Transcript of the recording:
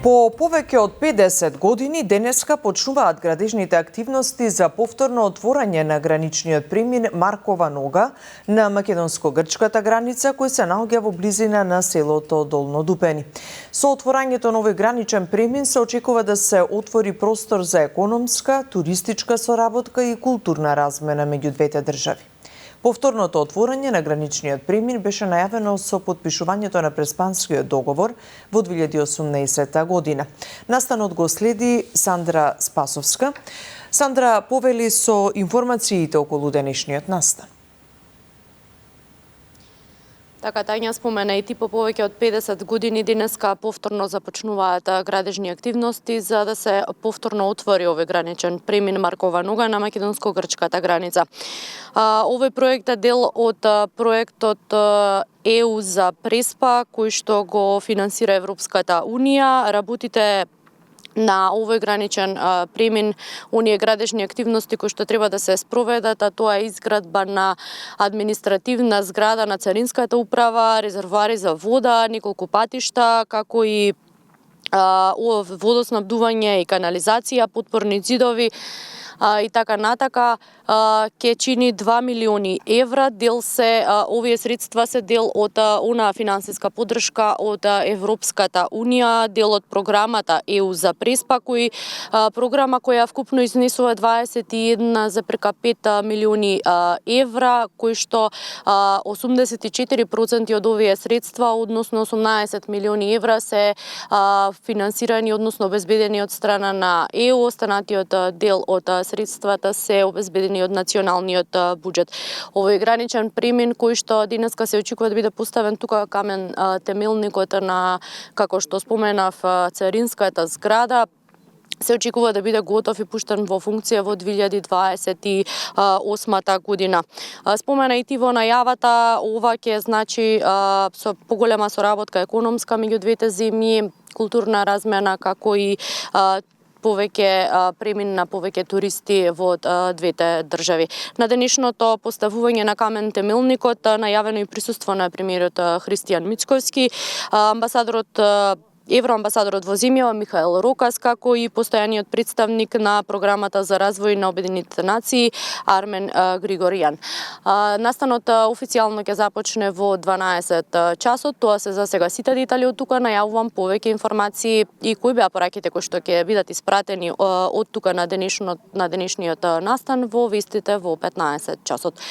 По повеќе од 50 години денеска почнуваат градежните активности за повторно отворање на граничниот премин Маркова нога на македонско-грчката граница, кој се наоѓа во близина на селото Долно Дупени. Со отворањето на овој граничен премин се очекува да се отвори простор за економска, туристичка соработка и културна размена меѓу двете држави. Повторното отворање на граничниот премин беше најавено со потпишувањето на Преспанскиот договор во 2018 година. Настанот го следи Сандра Спасовска. Сандра, повели со информациите околу денешниот настан. Така, Тања спомена и ти, по повеќе од 50 години денеска повторно започнуваат градежни активности за да се повторно отвори овој граничен премин Маркова нога на македонско-грчката граница. Овој проект е дел од проектот ЕУ за Преспа, кој што го финансира Европската унија. Работите на овој граничен премин, оние градежни активности кои што треба да се спроведат, а тоа е изградба на административна зграда на Царинската управа, резервоари за вода, неколку патишта, како и водоснабдување и канализација, потпорни ѕидови и така натака, ке чини 2 милиони евра. Овие средства се дел од онаа финансиска поддршка од Европската унија, дел од програмата ЕУ за Преспа, програма која вкупно изнесува 21,5 милиони евра, кои што 84% од овие средства, односно 18 милиони евра, се финансирани, односно обезбедени од страна на ЕУ, останатиот дел од средствата се обезбедени од националниот буџет. Овој граничен премин кој што денеска се очекува да биде поставен тука камен темелникот на, како што споменав, Царинската зграда, се очекува да биде готов и пуштен во функција во 2028 година. Спомена и ти во најавата, ова ќе значи со поголема соработка економска меѓу двете земји, културна размена, како и повеќе премин на повеќе туристи во двете држави. На денешното поставување на камен темелникот најавено и присуство на премиерот Христијан Мицковски, евроамбасадорот во земјава Михаел Рокас, како и постојаниот представник на програмата за развој на Обединетите нации Армен Григоријан. Настанот официјално ќе започне во 12 часот. Тоа се за сега сите детали од тука. Најавувам повеќе информации и кои беа пораките кои што ќе бидат испратени од тука на денешниот настан во вестите во 15 часот.